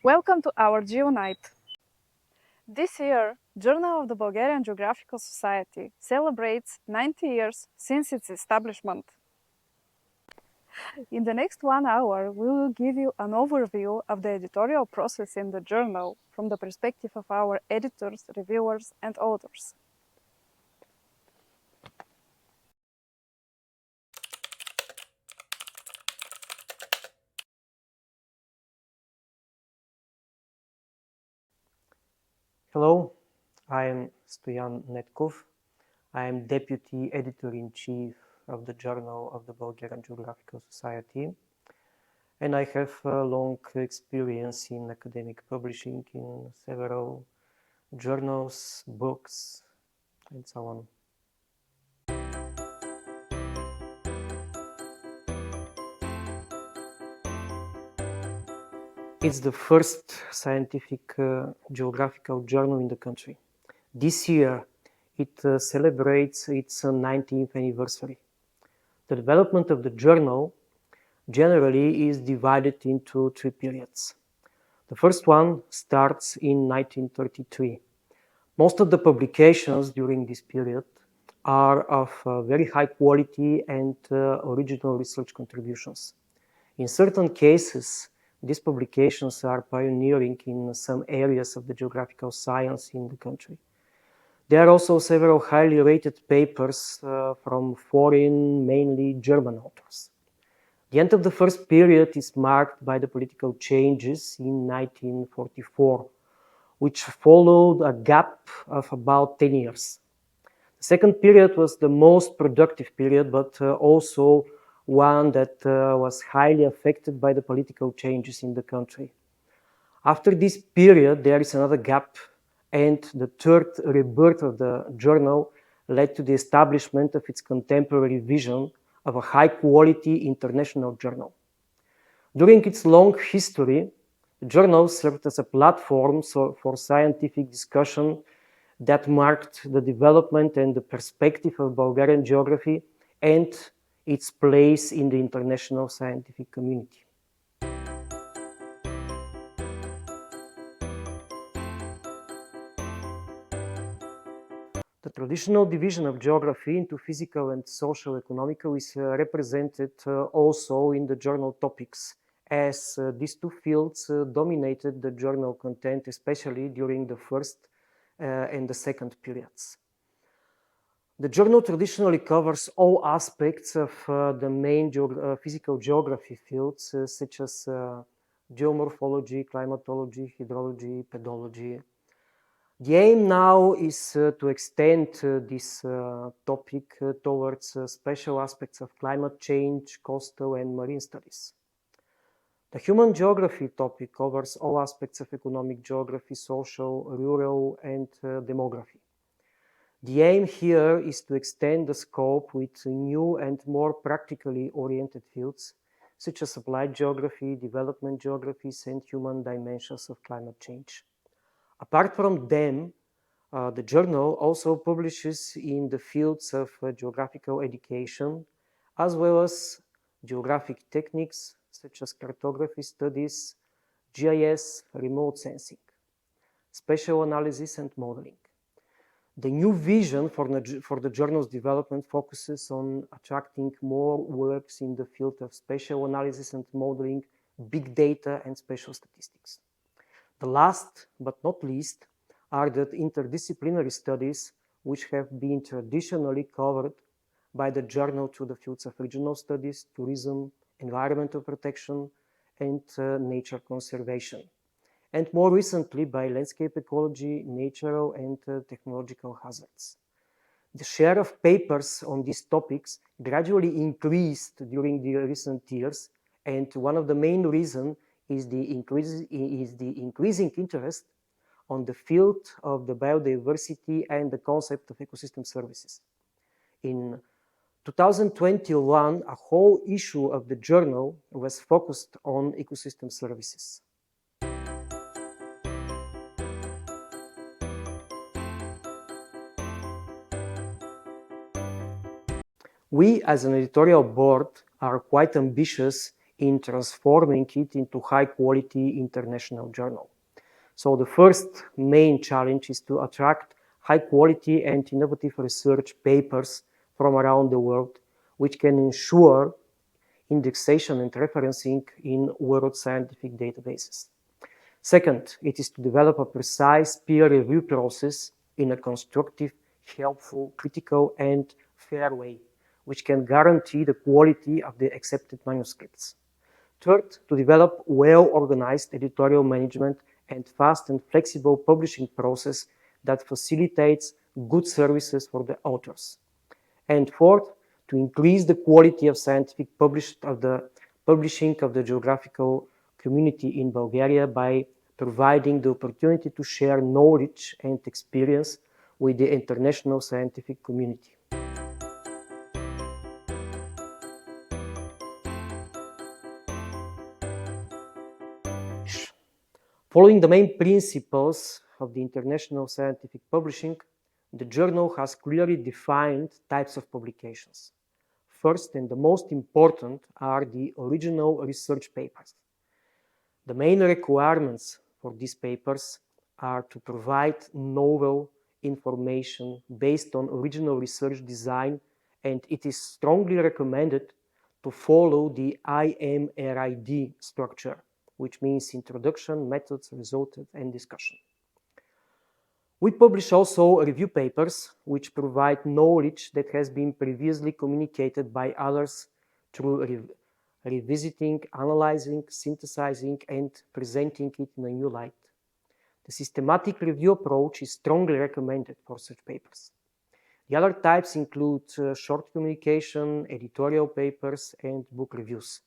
Welcome to our GeoNight. This year, Journal of the Bulgarian Geographical Society celebrates 90 years since its establishment. In the next 1 hour, we will give you an overview of the editorial process in the journal from the perspective of our editors, reviewers, and authors. Hello, I am Stoyan Netkov. I am Deputy Editor-in-Chief of the Journal of the Bulgarian Geographical Society, and I have a long experience in academic publishing in several journals, books, and so on. It's the first scientific geographical journal in the country. This year, it celebrates its 19th anniversary. The development of the journal generally is divided into three periods. The first one starts in 1933. Most of the publications during this period are of very high quality and original research contributions. In certain cases, these publications are pioneering in some areas of the geographical science in the country. There are also several highly rated papers from foreign, mainly German authors. The end of the first period is marked by the political changes in 1944, which followed a gap of about 10 years. The second period was the most productive period, but also one that was highly affected by the political changes in the country. After this period, there is another gap, and the third rebirth of the journal led to the establishment of its contemporary vision of a high-quality international journal. During its long history, the journal served as a platform for scientific discussion that marked the development and the perspective of Bulgarian geography and its place in the international scientific community. The traditional division of geography into physical and social economical is represented also in the journal topics, as these two fields dominated the journal content, especially during the first and the second periods. The journal traditionally covers all aspects of the main physical geography fields, such as geomorphology, climatology, hydrology, pedology. The aim now is to extend this topic towards special aspects of climate change, coastal and marine studies. The human geography topic covers all aspects of economic geography, social, rural, and demography. The aim here is to extend the scope with new and more practically oriented fields, such as applied geography, development geographies, and human dimensions of climate change. Apart from them, the journal also publishes in the fields of geographical education, as well as geographic techniques such as cartography studies, GIS, remote sensing, spatial analysis, and modeling. The new vision for the journal's development focuses on attracting more works in the field of spatial analysis and modeling, big data, and spatial statistics. The last but not least are the interdisciplinary studies, which have been traditionally covered by the journal through the fields of regional studies, tourism, environmental protection, and nature conservation, and more recently by landscape ecology, natural and technological hazards. The share of papers on these topics gradually increased during the recent years, and one of the main reasons is the increasing interest on the field of the biodiversity and the concept of ecosystem services. In 2021, a whole issue of the journal was focused on ecosystem services. We, as an editorial board, are quite ambitious in transforming it into high-quality international journal. So the first main challenge is to attract high-quality and innovative research papers from around the world, which can ensure indexation and referencing in world scientific databases. Second, it is to develop a precise peer review process in a constructive, helpful, critical, and fair way, which can guarantee the quality of the accepted manuscripts. Third, to develop well-organized editorial management and fast and flexible publishing process that facilitates good services for the authors. And fourth, to increase the quality of scientific publishing of the geographical community in Bulgaria by providing the opportunity to share knowledge and experience with the international scientific community. Following the main principles of the international scientific publishing, the journal has clearly defined types of publications. First and the most important are the original research papers. The main requirements for these papers are to provide novel information based on original research design, and it is strongly recommended to follow the IMRID structure, which means introduction, methods, result, and discussion. We publish also review papers which provide knowledge that has been previously communicated by others through revisiting, analyzing, synthesizing, and presenting it in a new light. The systematic review approach is strongly recommended for such papers. The other types include short communication, editorial papers, and book reviews.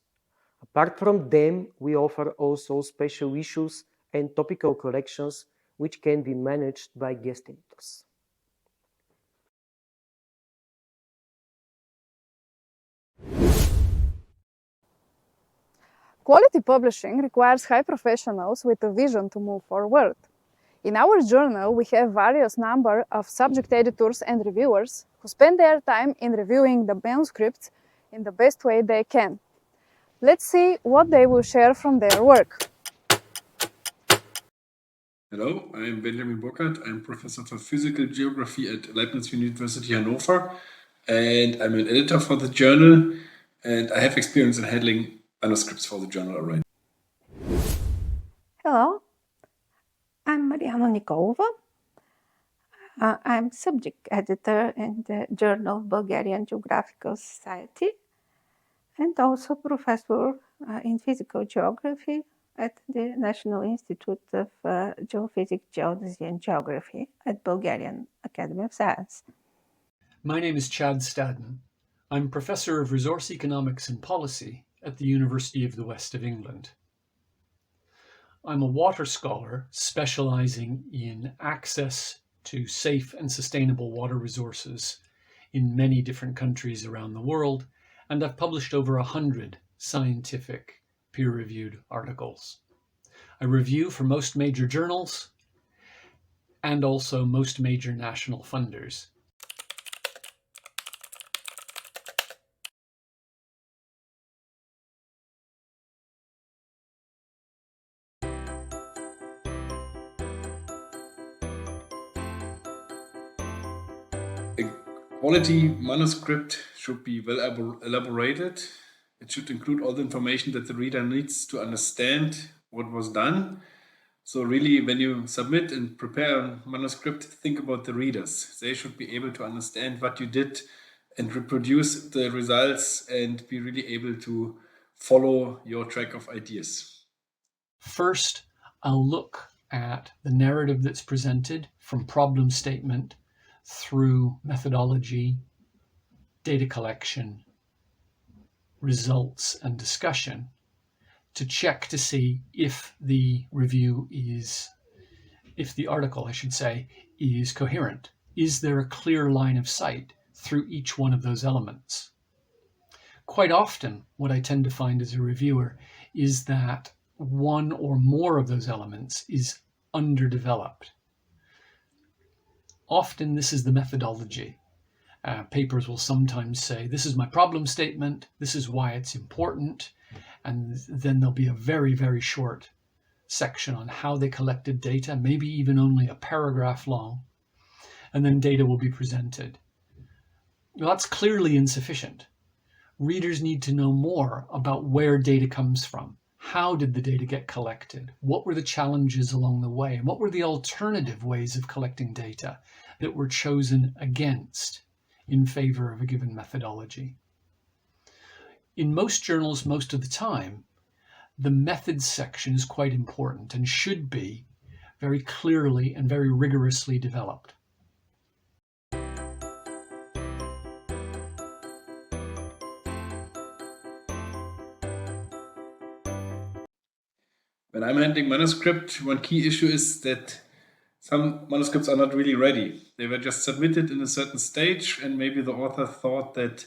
Apart from them, we offer also special issues and topical collections which can be managed by guest editors. Quality publishing requires high professionals with a vision to move forward. In our journal, we have various number of subject editors and reviewers who spend their time in reviewing the manuscripts in the best way they can. Let's see what they will share from their work. Hello, I'm Benjamin Burkhardt. I'm Professor for Physical Geography at Leibniz University Hannover, and I'm an editor for the journal, and I have experience in handling manuscripts for the journal already. Hello, I'm Mariana Nikolova. I'm subject editor in the journal Bulgarian Geographical Society and also professor in physical geography at the National Institute of Geophysics, Geodesy and Geography at Bulgarian Academy of Science. My name is Chad Stadden. I'm Professor of Resource Economics and Policy at the University of the West of England. I'm a water scholar specializing in access to safe and sustainable water resources in many different countries around the world, and I've published over 100 scientific peer-reviewed articles. I review for most major journals and also most major national funders. A quality manuscript should be well elaborated. It should include all the information that the reader needs to understand what was done. So really, when you submit and prepare a manuscript, think about the readers. They should be able to understand what you did and reproduce the results and be really able to follow your track of ideas. First, I'll look at the narrative that's presented from problem statement through methodology, data collection, results, and discussion to check to see if the article, is coherent. Is there a clear line of sight through each one of those elements? Quite often, what I tend to find as a reviewer is that one or more of those elements is underdeveloped. Often this is the methodology. Papers will sometimes say, this is my problem statement, this is why it's important, And then there'll be a very, very short section on how they collected data, maybe even only a paragraph long, and then data will be presented. Well, that's clearly insufficient. Readers need to know more about where data comes from. How did the data get collected? What were the challenges along the way? And what were the alternative ways of collecting data that were chosen against in favor of a given methodology? In most journals, most of the time, the methods section is quite important and should be very clearly and very rigorously developed. When I'm handling manuscript, one key issue is that some manuscripts are not really ready. They were just submitted in a certain stage, and maybe the author thought that,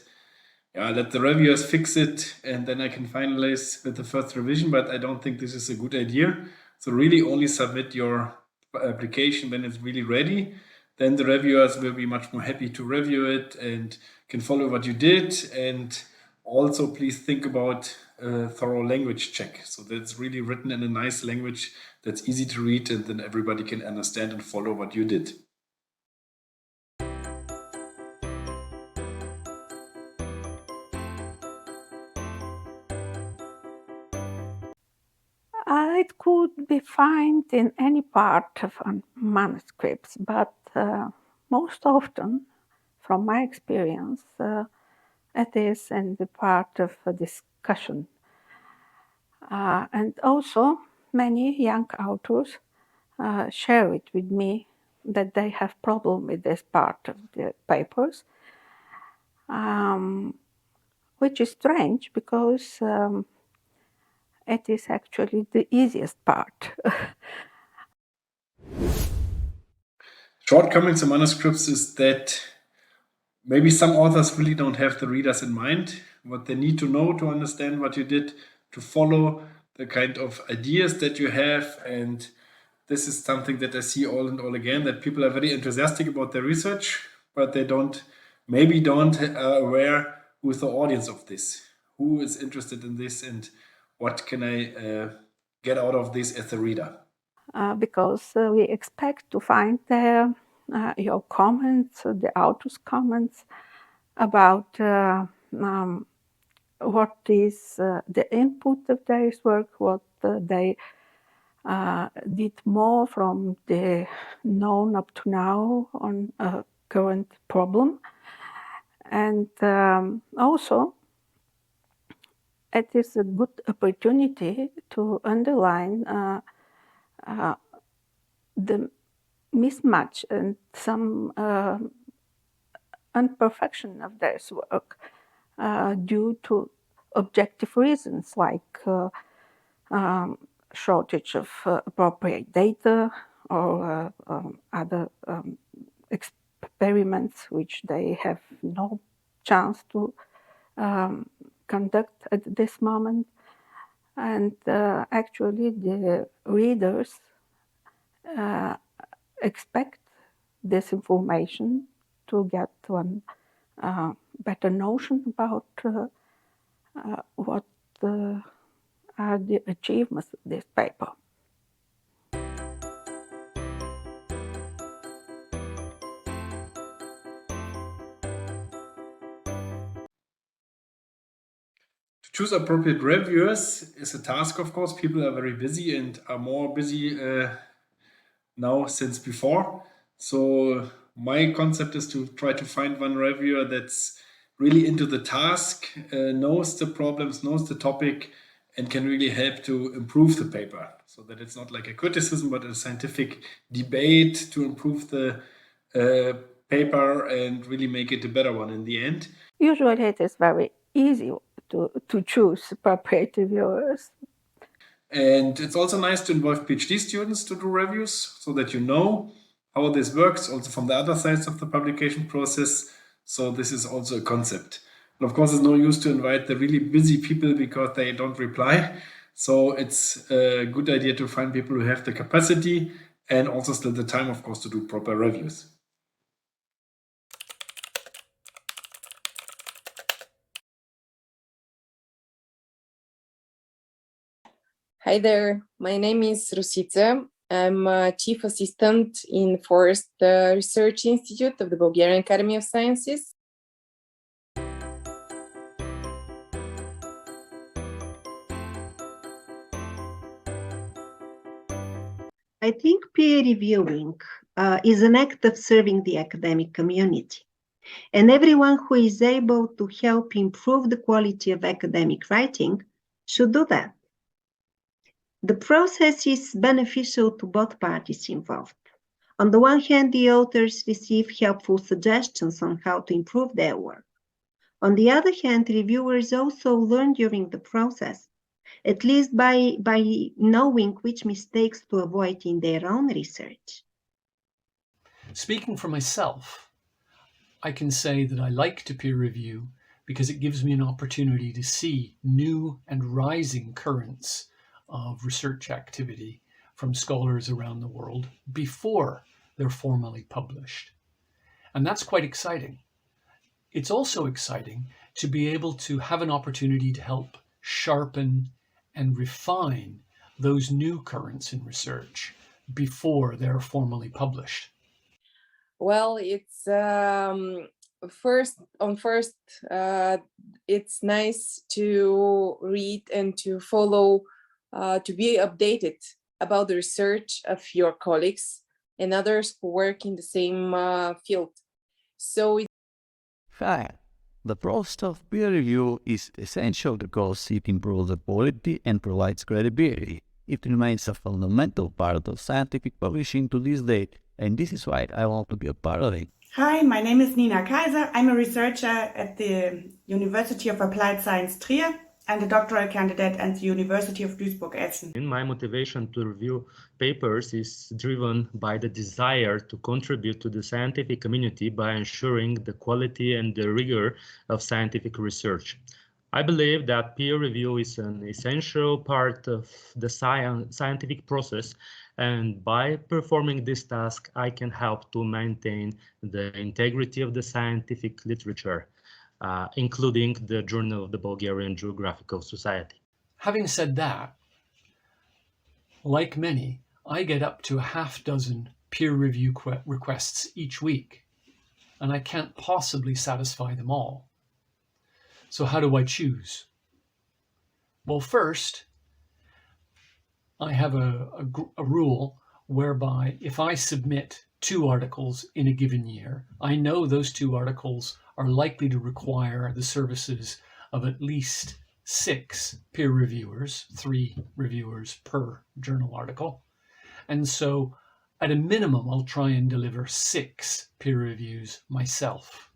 yeah, let the reviewers fix it and then I can finalize with the first revision, but I don't think this is a good idea. So really only submit your application when it's really ready. Then the reviewers will be much more happy to review it and can follow what you did. And also please think about a thorough language check. So that's really written in a nice language that's easy to read, and then everybody can understand and follow what you did. It could be found in any part of manuscripts, but most often, from my experience, it is in the part of a discussion. And also, many young authors share it with me that they have problem with this part of the papers, which is strange because it is actually the easiest part. Shortcomings in manuscripts is that maybe some authors really don't have the readers in mind, what they need to know to understand what you did, to follow the kind of ideas that you have. And this is something that I see all and all again, that people are very enthusiastic about their research, but they don't aware who is the audience of this, who is interested in this, and what can I get out of this as a reader. Because we expect to find there your comments, the author's comments about what is the input of their work, what they did more from the known up to now on a current problem. And also, it is a good opportunity to underline the mismatch and some imperfection of their work due to objective reasons like shortage of appropriate data or other experiments which they have no chance to conduct at this moment. And actually the readers expect this information to get one better notion about what are the achievements of this paper. To choose appropriate reviewers is a task, of course. People are very busy and are more busy now since before. So my concept is to try to find one reviewer that's really into the task, knows the problems, knows the topic, and can really help to improve the paper, so that it's not like a criticism, but a scientific debate to improve the paper and really make it a better one in the end. Usually it is very easy to choose appropriate reviewers. And it's also nice to involve PhD students to do reviews, so that you know how this works also from the other sides of the publication process. So this is also a concept. And of course, it's no use to invite the really busy people because they don't reply. So it's a good idea to find people who have the capacity and also still the time, of course, to do proper reviews. Hi there, my name is Rusica. I'm a Chief Assistant in Forest Research Institute of the Bulgarian Academy of Sciences. I think peer reviewing is an act of serving the academic community. And everyone who is able to help improve the quality of academic writing should do that. The process is beneficial to both parties involved. On the one hand, the authors receive helpful suggestions on how to improve their work. On the other hand, reviewers also learn during the process, at least by knowing which mistakes to avoid in their own research. Speaking for myself, I can say that I like to peer review because it gives me an opportunity to see new and rising currents of research activity from scholars around the world before they're formally published. And that's quite exciting. It's also exciting to be able to have an opportunity to help sharpen and refine those new currents in research before they're formally published. Well, it's it's nice to read and to follow, to be updated about the research of your colleagues and others who work in the same field. So Fact. The process of peer review is essential because it improves the quality and provides credibility. It remains a fundamental part of scientific publishing to this day, and this is why I want to be a part of it. Hi, my name is Nina Kaiser. I'm a researcher at the University of Applied Science Trier and a doctoral candidate at the University of Duisburg-Essen. My motivation to review papers is driven by the desire to contribute to the scientific community by ensuring the quality and the rigor of scientific research. I believe that peer review is an essential part of the scientific process, and by performing this task, I can help to maintain the integrity of the scientific literature, including the Journal of the Bulgarian Geographical Society. Having said that, like many, I get up to a half dozen peer review requests each week, and I can't possibly satisfy them all. So how do I choose? Well, first, I have a rule whereby if I submit 2 articles in a given year, I know those 2 articles are likely to require the services of at least 6 peer reviewers, 3 reviewers per journal article. And so at a minimum, I'll try and deliver 6 peer reviews myself.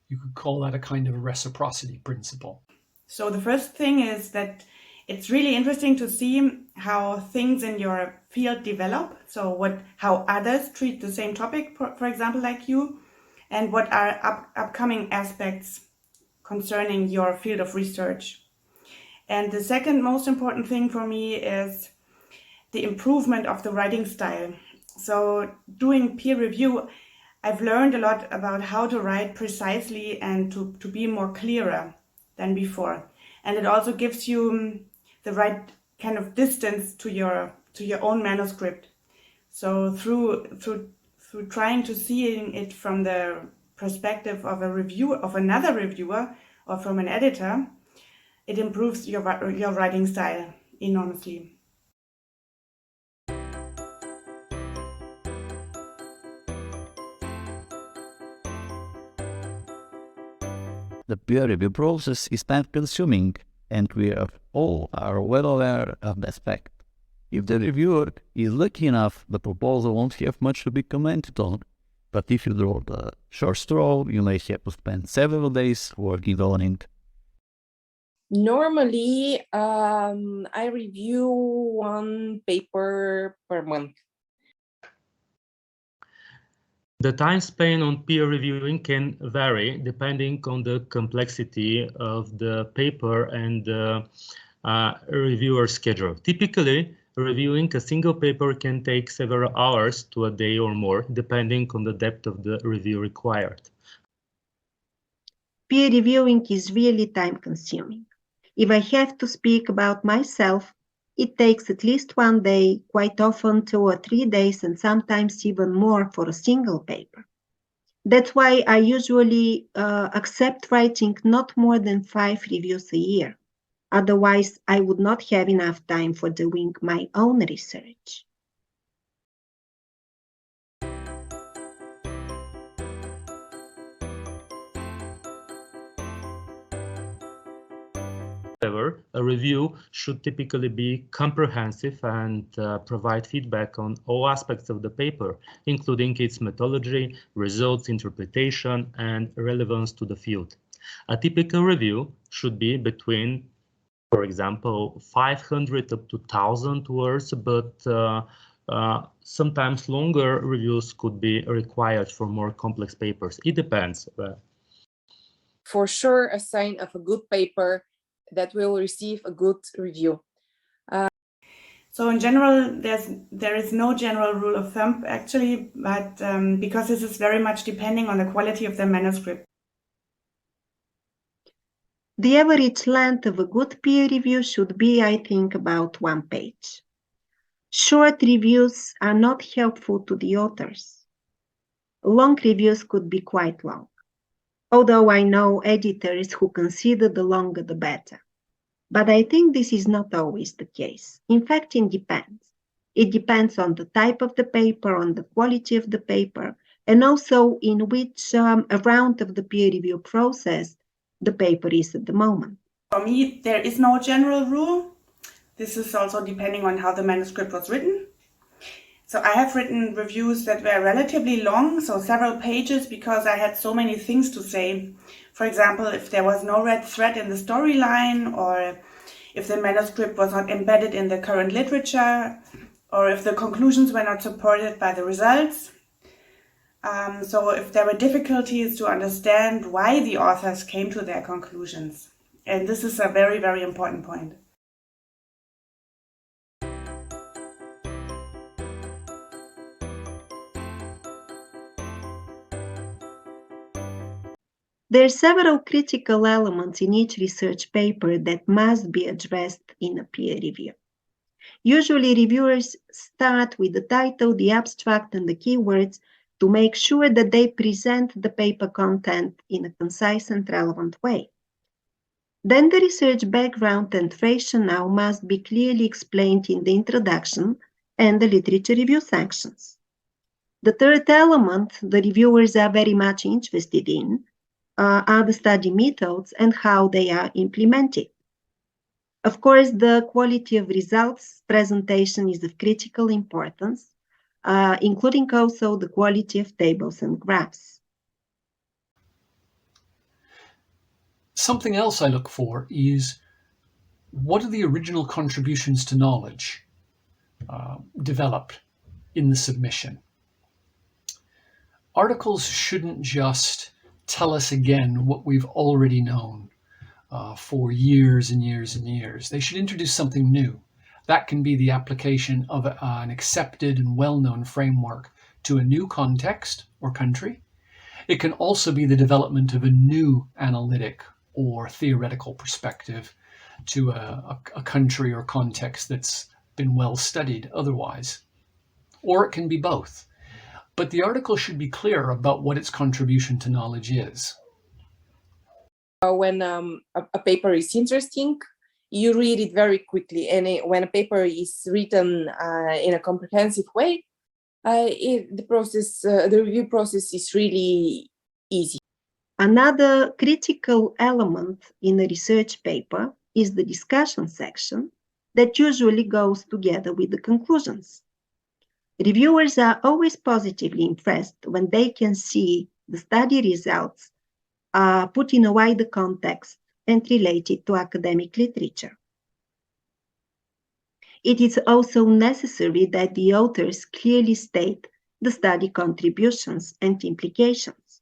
You could call that a kind of a reciprocity principle. So the first thing is that it's really interesting to see how things in your field develop. So how others treat the same topic, for example, like you, and what are upcoming aspects concerning your field of research. And the second most important thing for me is the improvement of the writing style. So doing peer review, I've learned a lot about how to write precisely and to be more clearer than before. And it also gives you the right kind of distance to your own manuscript. So through trying to seeing it from the perspective of another reviewer or from an editor, it improves your writing style enormously. The peer review process is time-consuming, and we all are well aware of that fact. If the reviewer is lucky enough, the proposal won't have much to be commented on. But if you draw the short straw, you may have to spend several days working on it. Normally, I review 1 paper per month. The time spent on peer reviewing can vary depending on the complexity of the paper and the reviewer schedule. Typically, reviewing a single paper can take several hours to a day or more, depending on the depth of the review required. Peer reviewing is really time-consuming. If I have to speak about myself, it takes at least 1 day, quite often 2 or 3 days, and sometimes even more for a single paper. That's why I usually accept writing not more than 5 reviews a year. Otherwise, I would not have enough time for doing my own research. However, a review should typically be comprehensive and provide feedback on all aspects of the paper, including its methodology, results, interpretation, and relevance to the field. A typical review should be between, for example, 500 up to 1,000 words, but sometimes longer reviews could be required for more complex papers. It depends. For sure, a sign of a good paper that will receive a good review. So in general, there is no general rule of thumb actually, but because this is very much depending on the quality of the manuscript. The average length of a good peer review should be, I think, about 1 page. Short reviews are not helpful to the authors. Long reviews could be quite long, although I know editors who consider the longer the better. But I think this is not always the case. In fact, it depends. It depends on the type of the paper, on the quality of the paper, and also in which round of the peer review process the paper is at the moment. For me, there is no general rule. This is also depending on how the manuscript was written. So I have written reviews that were relatively long, so several pages, because I had so many things to say. For example, if there was no red thread in the storyline, or if the manuscript was not embedded in the current literature, or if the conclusions were not supported by the results. So if there were difficulties to understand why the authors came to their conclusions. And this is a very, very important point. There are several critical elements in each research paper that must be addressed in a peer review. Usually, reviewers start with the title, the abstract, and the keywords to make sure that they present the paper content in a concise and relevant way. Then the research background and rationale must be clearly explained in the introduction and the literature review sections. The third element the reviewers are very much interested in are the study methods and how they are implemented. Of course, the quality of results presentation is of critical importance, including also the quality of tables and graphs. Something else I look for is, what are the original contributions to knowledge developed in the submission? Articles shouldn't just tell us again what we've already known for years and years and years. They should introduce something new. That can be the application of an accepted and well-known framework to a new context or country. It can also be the development of a new analytic or theoretical perspective to a country or context that's been well studied otherwise. Or it can be both. But the article should be clear about what its contribution to knowledge is. When a paper is interesting, you read it very quickly. And when a paper is written in a comprehensive way, the review process is really easy. Another critical element in a research paper is the discussion section that usually goes together with the conclusions. Reviewers are always positively impressed when they can see the study results put in a wider context and related to academic literature. It is also necessary that the authors clearly state the study contributions and implications.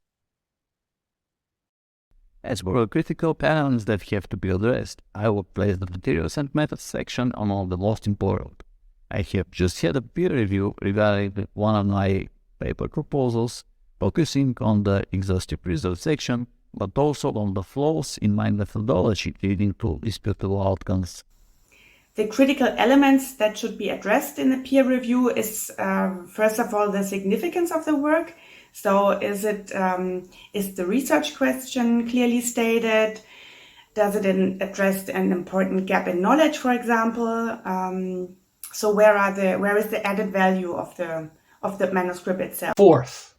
As for critical patterns that have to be addressed, I will place the materials and methods section among the most important. I have just had a peer review regarding one of my paper proposals, focusing on the exhaustive results section, but also on the flaws in my methodology leading to disputable outcomes. The critical elements that should be addressed in the peer review is, first of all, the significance of the work. So is the research question clearly stated? Does it address an important gap in knowledge, for example? So where is the added value of the manuscript itself? Fourth,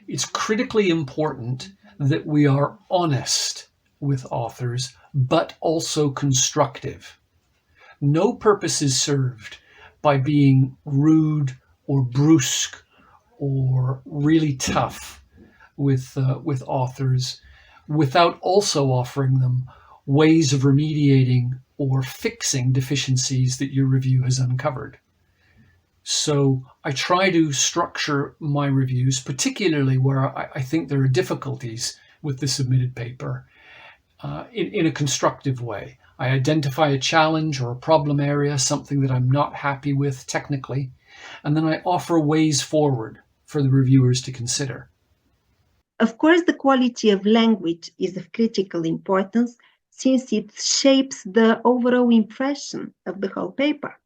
it's critically important that we are honest with authors, but also constructive. No purpose is served by being rude or brusque or really tough with authors without also offering them ways of remediating or fixing deficiencies that your review has uncovered. So I try to structure my reviews, particularly where I think there are difficulties with the submitted paper, in a constructive way. I identify a challenge or a problem area, something that I'm not happy with technically, and then I offer ways forward for the reviewers to consider. Of course, the quality of language is of critical importance since it shapes the overall impression of the whole paper.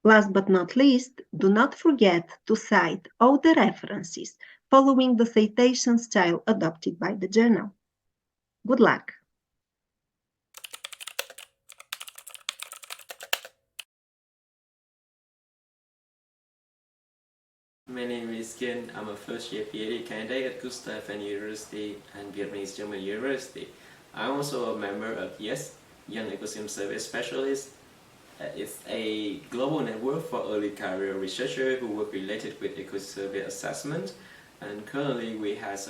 Last but not least, do not forget to cite all the references following the citation style adopted by the journal. Good luck! My name is Kian. I'm a first-year PhD candidate at Gustav University and Vietnamese German University. I'm also a member of YES, Young Ecosystem Service Specialist. It's a global network for early career researchers who work related with ecosystem assessment. And currently we have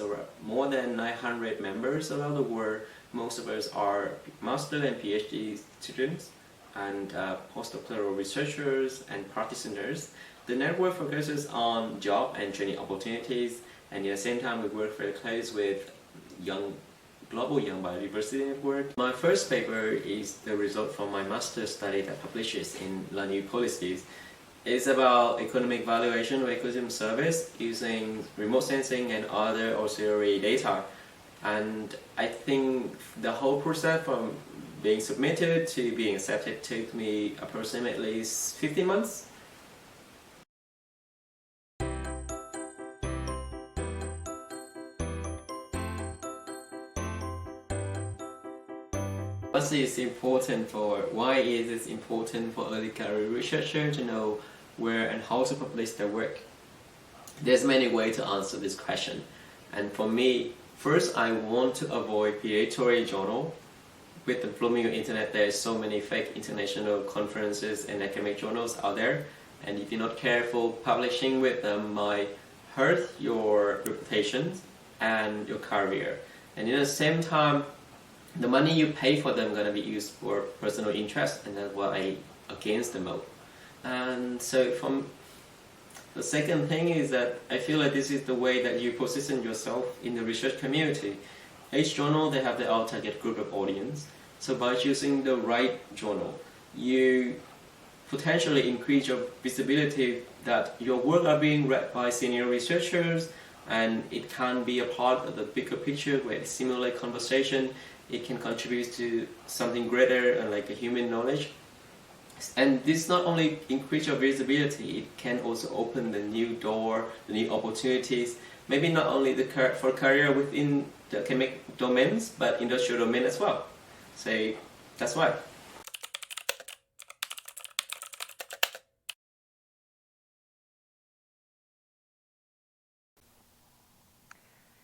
more than 900 members around the world. Most of us are master and PhD students and postdoctoral researchers and practitioners. The network focuses on job and training opportunities, and at the same time we work very close with global young biodiversity network. My first paper is the result from my master's study that publishes in La New Policies. It's about economic valuation of ecosystem service using remote sensing and other auxiliary data. And I think the whole process from being submitted to being accepted took me approximately 15 months. Why is it important for early career researchers to know where and how to publish their work? There's many ways to answer this question. And for me, first I want to avoid predatory journal. With the blooming of internet, there's so many fake international conferences and academic journals out there. And if you're not careful, publishing with them might hurt your reputation and your career. And at the same time, the money you pay for them going to be used for personal interest, and that's what I against the most. And so from the second thing is that I feel like this is the way that you position yourself in the research community. Each journal, they have their own target group of audience. So by choosing the right journal, you potentially increase your visibility that your work are being read by senior researchers, and it can be a part of the bigger picture where it simulates conversation. It can contribute to something greater like a human knowledge. And this not only increase your visibility, it can also open the new door, the new opportunities, maybe not only for career within the academic domains, but industrial domain as well. So that's why.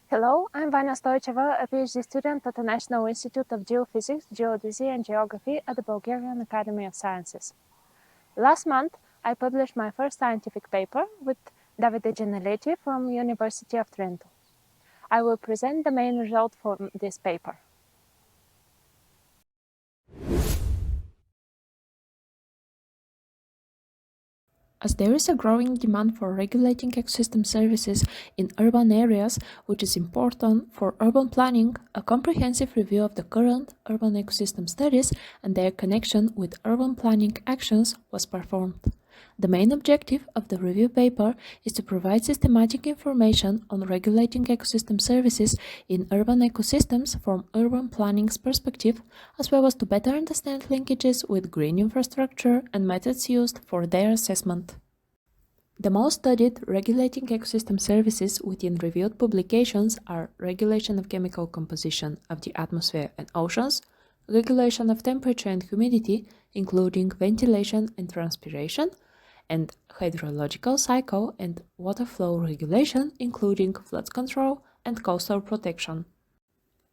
Hello, I'm Vanya Stoicheva, a PhD student at the National Institute of Geophysics, Geodesy and Geography at the Bulgarian Academy of Sciences. Last month, I published my first scientific paper with Davide Geneletti from University of Trento. I will present the main result from this paper. As there is a growing demand for regulating ecosystem services in urban areas, which is important for urban planning, a comprehensive review of the current urban ecosystem studies and their connection with urban planning actions was performed. The main objective of the review paper is to provide systematic information on regulating ecosystem services in urban ecosystems from urban planning's perspective, as well as to better understand linkages with green infrastructure and methods used for their assessment. The most studied regulating ecosystem services within reviewed publications are regulation of chemical composition of the atmosphere and oceans, regulation of temperature and humidity, including ventilation and transpiration, and hydrological cycle and water flow regulation, including flood control and coastal protection.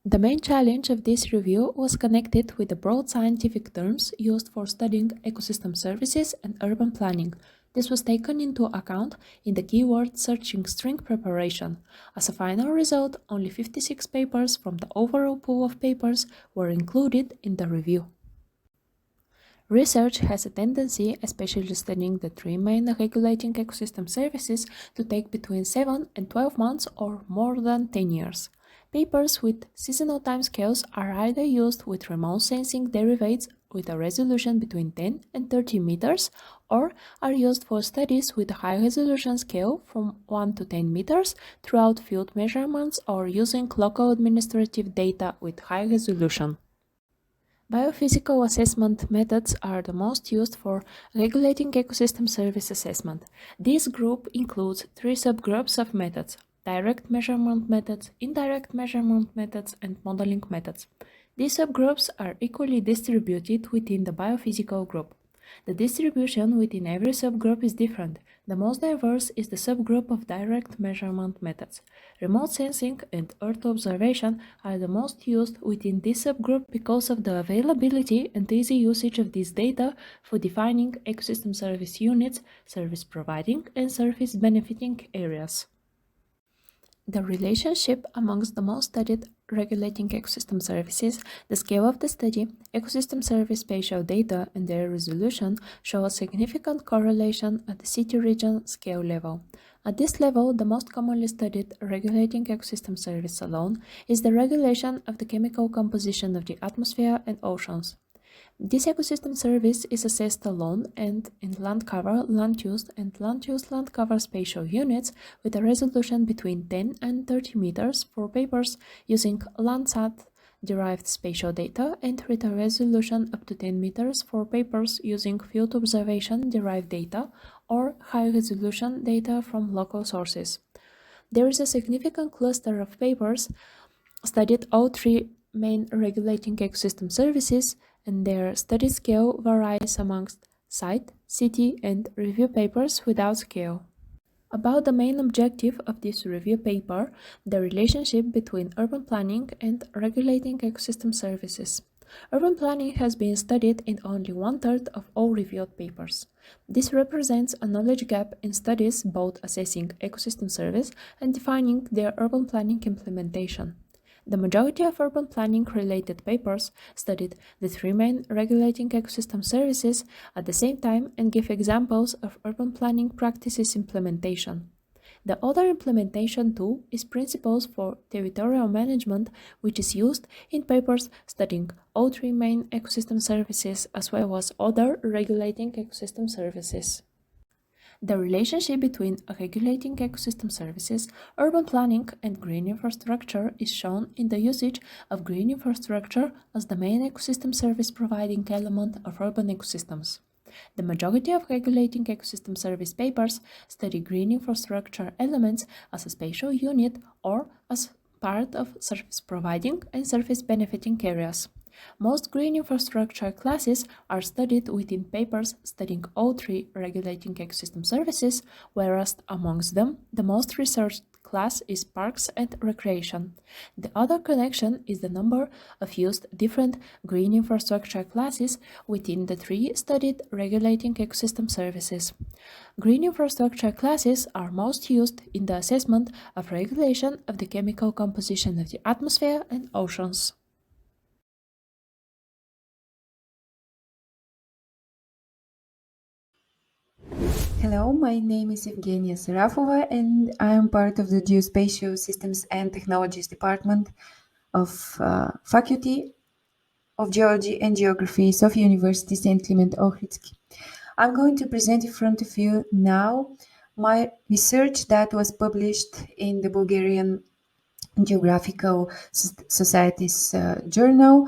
The main challenge of this review was connected with the broad scientific terms used for studying ecosystem services and urban planning. This was taken into account in the keyword searching string preparation. As a final result, only 56 papers from the overall pool of papers were included in the review. Research has a tendency, especially studying the three main regulating ecosystem services, to take between 7 and 12 months or more than 10 years. Papers with seasonal timescales are either used with remote sensing derivatives with a resolution between 10 and 30 meters, or are used for studies with a high resolution scale from 1 to 10 meters throughout field measurements or using local administrative data with high resolution. Biophysical assessment methods are the most used for regulating ecosystem service assessment. This group includes three subgroups of methods: direct measurement methods, indirect measurement methods, and modeling methods. These subgroups are equally distributed within the biophysical group. The distribution within every subgroup is different. The most diverse is the subgroup of direct measurement methods. Remote sensing and Earth observation are the most used within this subgroup because of the availability and easy usage of this data for defining ecosystem service units, service providing, and service benefiting areas. The relationship amongst the most studied regulating ecosystem services, the scale of the study, ecosystem service spatial data, and their resolution show a significant correlation at the city region scale level. At this level, the most commonly studied regulating ecosystem service alone is the regulation of the chemical composition of the atmosphere and oceans. This ecosystem service is assessed alone and in land cover, land use, and land use land cover spatial units with a resolution between 10 and 30 meters for papers using Landsat-derived spatial data, and with a resolution up to 10 meters for papers using field observation-derived data or high-resolution data from local sources. There is a significant cluster of papers studied all three main regulating ecosystem services, and their study scale varies amongst site, city, and review papers without scale. About the main objective of this review paper, the relationship between urban planning and regulating ecosystem services. Urban planning has been studied in only 1/3 of all reviewed papers. This represents a knowledge gap in studies both assessing ecosystem service and defining their urban planning implementation. The majority of urban planning-related papers studied the three main regulating ecosystem services at the same time and give examples of urban planning practices implementation. The other implementation tool is Principles for Territorial Management, which is used in papers studying all three main ecosystem services as well as other regulating ecosystem services. The relationship between regulating ecosystem services, urban planning, and green infrastructure is shown in the usage of green infrastructure as the main ecosystem service providing element of urban ecosystems. The majority of regulating ecosystem service papers study green infrastructure elements as a spatial unit or as part of service providing and service benefiting areas. Most green infrastructure classes are studied within papers studying all three regulating ecosystem services, whereas amongst them, the most researched class is parks and recreation. The other connection is the number of used different green infrastructure classes within the three studied regulating ecosystem services. Green infrastructure classes are most used in the assessment of regulation of the chemical composition of the atmosphere and oceans. Hello, my name is Evgenia Serafova, and I am part of the Geospatial Systems and Technologies Department of Faculty of Geology and Geography, Sofia University, St. Clement Ohridski. I'm going to present in front of you now my research that was published in the Bulgarian Geographical Society's journal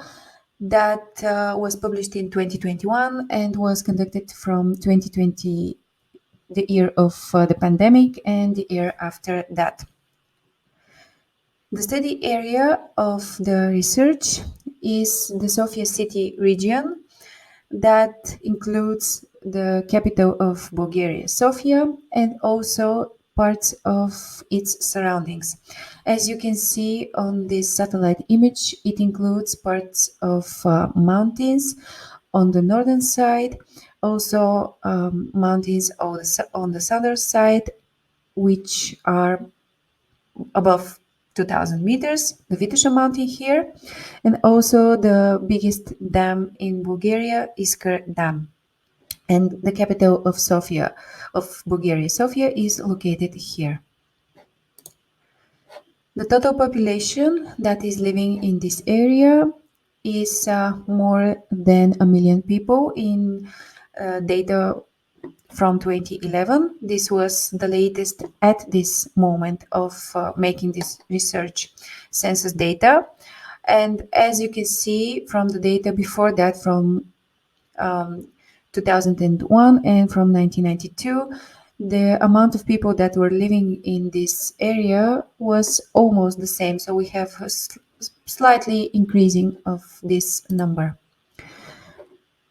that was published in 2021 and was conducted from 2020, the year of the pandemic, and the year after that. The study area of the research is the Sofia city region that includes the capital of Bulgaria, Sofia, and also parts of its surroundings. As you can see on this satellite image, it includes parts of mountains on the northern side, also mountains on the southern side, which are above 2000 meters, the Vituša mountain here, and also the biggest dam in Bulgaria, Iskar Dam. And the capital of Bulgaria, Sofia, is located here. The total population that is living in this area is more than 1 million people in data from 2011. This was the latest at this moment of making this research census data. And as you can see from the data before that, from 2001 and from 1992, the amount of people that were living in this area was almost the same. So we have a slightly increasing of this number.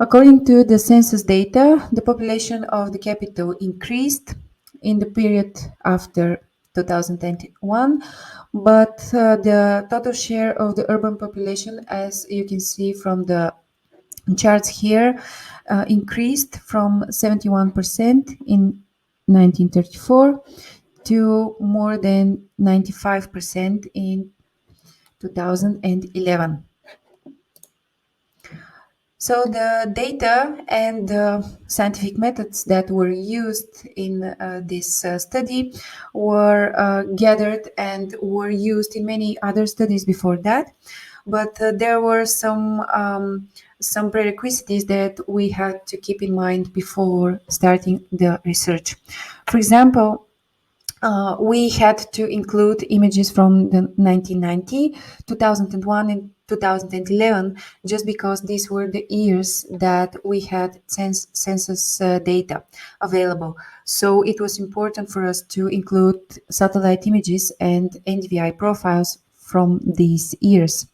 According to the census data, the population of the capital increased in the period after 2001, but the total share of the urban population, as you can see from the charts here, increased from 71% in 1934 to more than 95% in 2011. So the data and the scientific methods that were used in this study were gathered and were used in many other studies before that. But there were some prerequisites that we had to keep in mind before starting the research. For example, we had to include images from the 1990, 2001, and 2011, just because these were the years that we had census data available. So it was important for us to include satellite images and NDVI profiles from these years.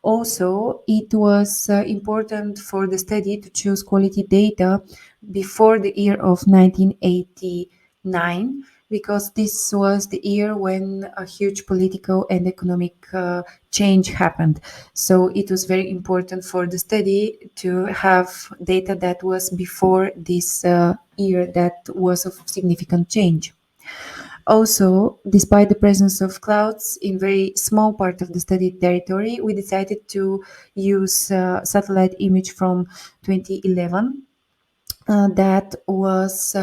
Also, it was important for the study to choose quality data before the year of 1989, because this was the year when a huge political and economic change happened. So it was very important for the study to have data that was before this year that was of significant change. Also, despite the presence of clouds in very small part of the studied territory, we decided to use satellite image from 2011 that was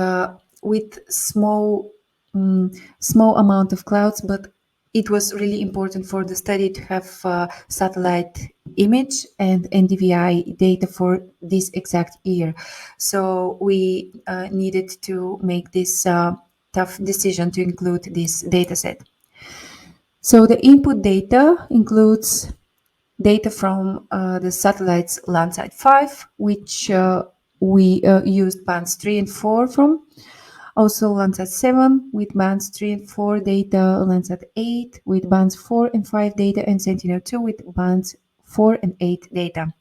with small amount of clouds, but it was really important for the study to have satellite image and NDVI data for this exact year. So we needed to make this tough decision to include this data set. So the input data includes data from the satellites Landsat 5, which we used bands 3 and 4 from. Also Landsat 7 with bands 3 and 4 data, Landsat 8 with bands 4 and 5 data, and Sentinel-2 with bands 4 and 8 data.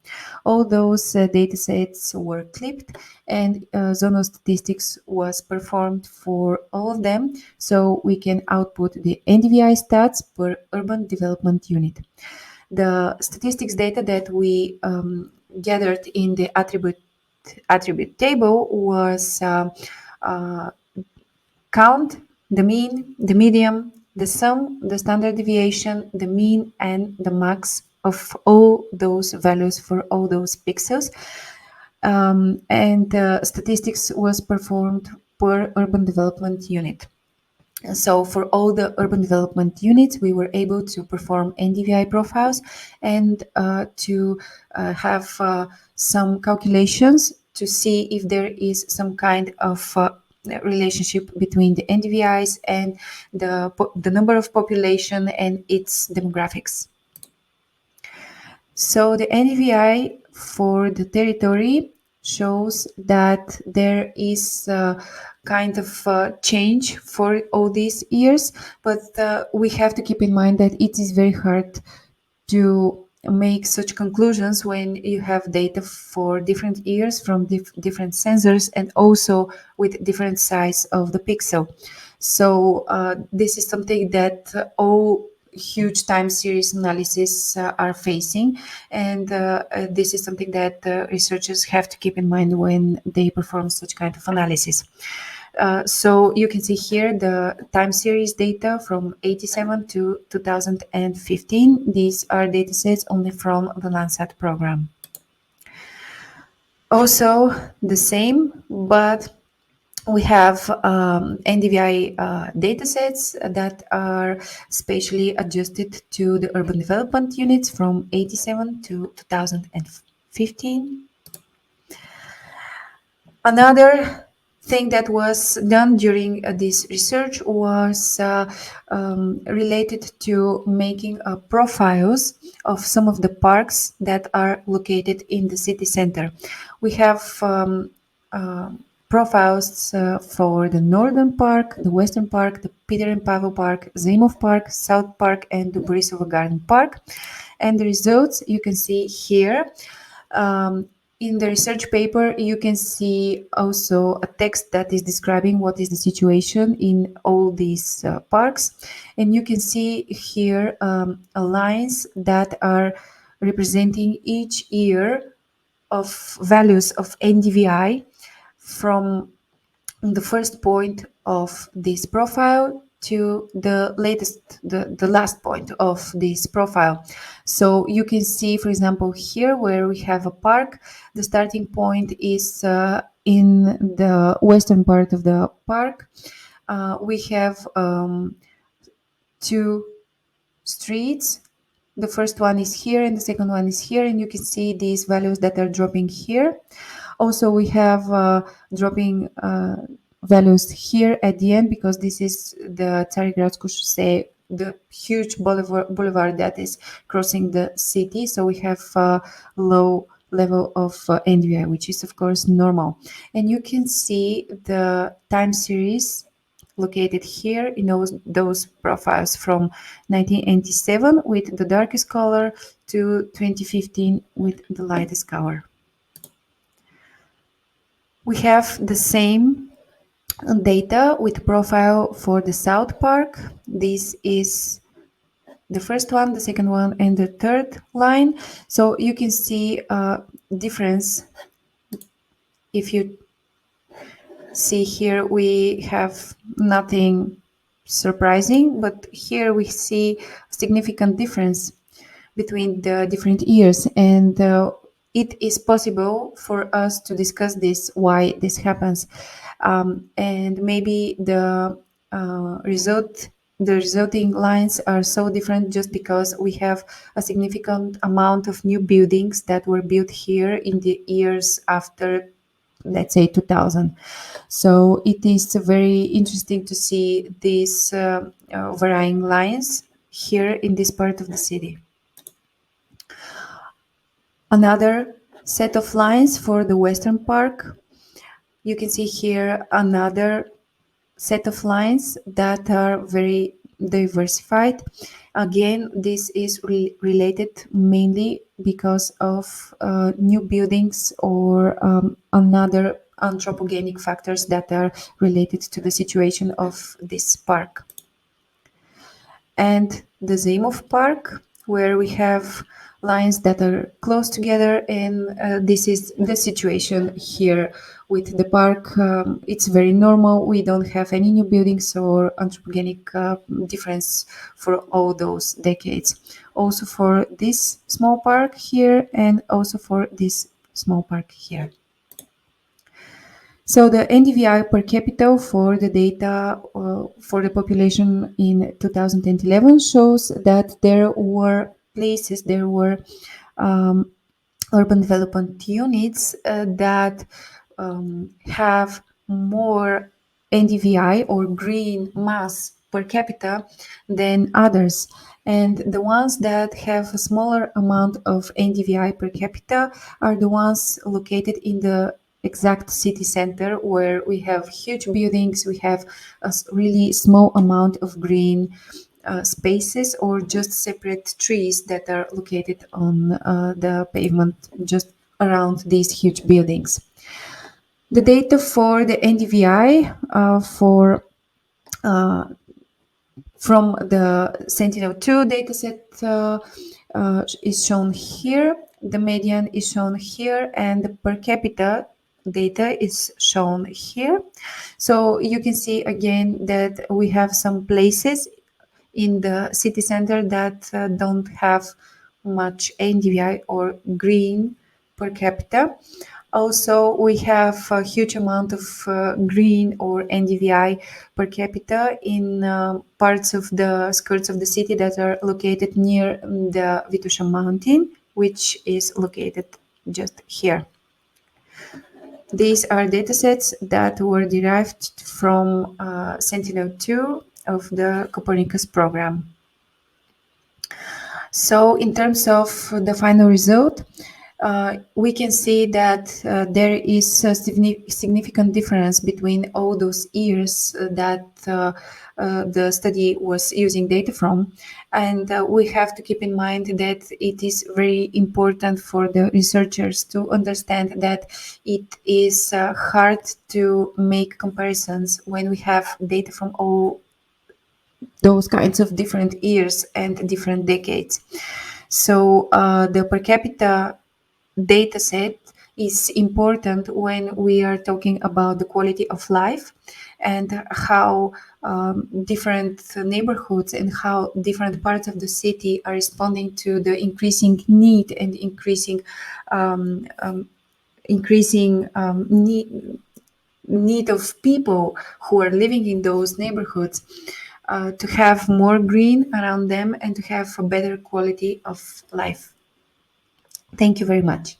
All those data sets were clipped, and zonal statistics was performed for all of them, so we can output the NDVI stats per urban development unit. The statistics data that we gathered in the attribute table was count, the mean, the median, the sum, the standard deviation, the mean, and the max of all those values for all those pixels. And statistics was performed per urban development unit. So for all the urban development units, we were able to perform NDVI profiles and to have some calculations to see if there is some kind of relationship between the NDVIs and the number of population and its demographics. So the NDVI for the territory shows that there is a kind of change for all these years, but we have to keep in mind that it is very hard to make such conclusions when you have data for different years from different sensors and also with different size of the pixel. So this is something that all huge time series analysis are facing, and this is something that researchers have to keep in mind when they perform such kind of analysis. So you can see here the time series data from 87 to 2015. These are data sets only from the Landsat program. Also the same, but we have NDVI datasets that are spatially adjusted to the urban development units from 87 to 2015. Another thing that was done during this research was related to making profiles of some of the parks that are located in the city center. We have profiles for the Northern Park, the Western Park, the Peter and Pavel Park, Zaimov Park, South Park, and the Borisova Garden Park. And the results you can see here. In the research paper, you can see also a text that is describing what is the situation in all these parks. And you can see here lines that are representing each year of values of NDVI from the first point of this profile to the last point of this profile. So you can see, for example, here where we have a park, the starting point is in the western part of the park. We have two streets. The first one is here and the second one is here, and you can see these values that are dropping here. Also, we have dropping values here at the end, because this is the Tsarigradsko Shosey, the huge boulevard that is crossing the city. So we have a low level of NDVI, which is of course normal. And you can see the time series located here in those profiles from 1987 with the darkest color to 2015 with the lightest color. We have the same data with profile for the South Park. This is the first one, the second one, and the third line. So you can see a difference. If you see here, we have nothing surprising, but here we see a significant difference between the different years, and it is possible for us to discuss this, why this happens. And maybe the resulting lines are so different just because we have a significant amount of new buildings that were built here in the years after, let's say, 2000. So it is very interesting to see these varying lines here in this part of the city. Another set of lines for the Western Park. You can see here another set of lines that are very diversified. Again, this is related mainly because of new buildings or another anthropogenic factors that are related to the situation of this park. And the Zaimov Park, where we have lines that are close together, and this is the situation here with the park. It's very normal. We don't have any new buildings or anthropogenic difference for all those decades. Also for this small park here, and also for this small park here. So the NDVI per capita for the data for the population in 2011 shows that there were places, there were urban development units that have more NDVI or green mass per capita than others. And the ones that have a smaller amount of NDVI per capita are the ones located in the exact city center, where we have huge buildings, we have a really small amount of green spaces, or just separate trees that are located on the pavement just around these huge buildings. The data for the NDVI from the Sentinel-2 dataset is shown here. The median is shown here, and the per capita data is shown here. So you can see again that we have some places in the city center that don't have much NDVI or green per capita. Also, we have a huge amount of green or NDVI per capita in parts of the skirts of the city that are located near the Vitusha mountain, which is located just here. These are datasets that were derived from Sentinel-2 of the Copernicus program. So in terms of the final result, we can see that there is a significant difference between all those years that the study was using data from. And we have to keep in mind that it is very important for the researchers to understand that it is hard to make comparisons when we have data from all those kinds of different years and different decades. So the per capita data set is important when we are talking about the quality of life and how different neighborhoods and how different parts of the city are responding to the increasing need and increasing need of people who are living in those neighborhoods to have more green around them and to have a better quality of life. Thank you very much.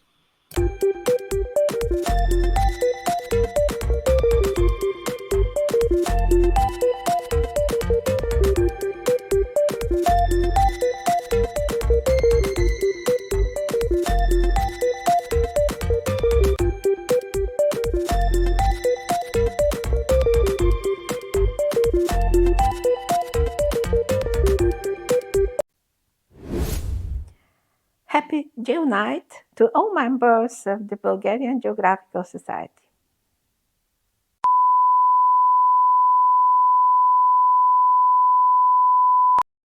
Happy GeoNight to all members of the Bulgarian Geographical Society.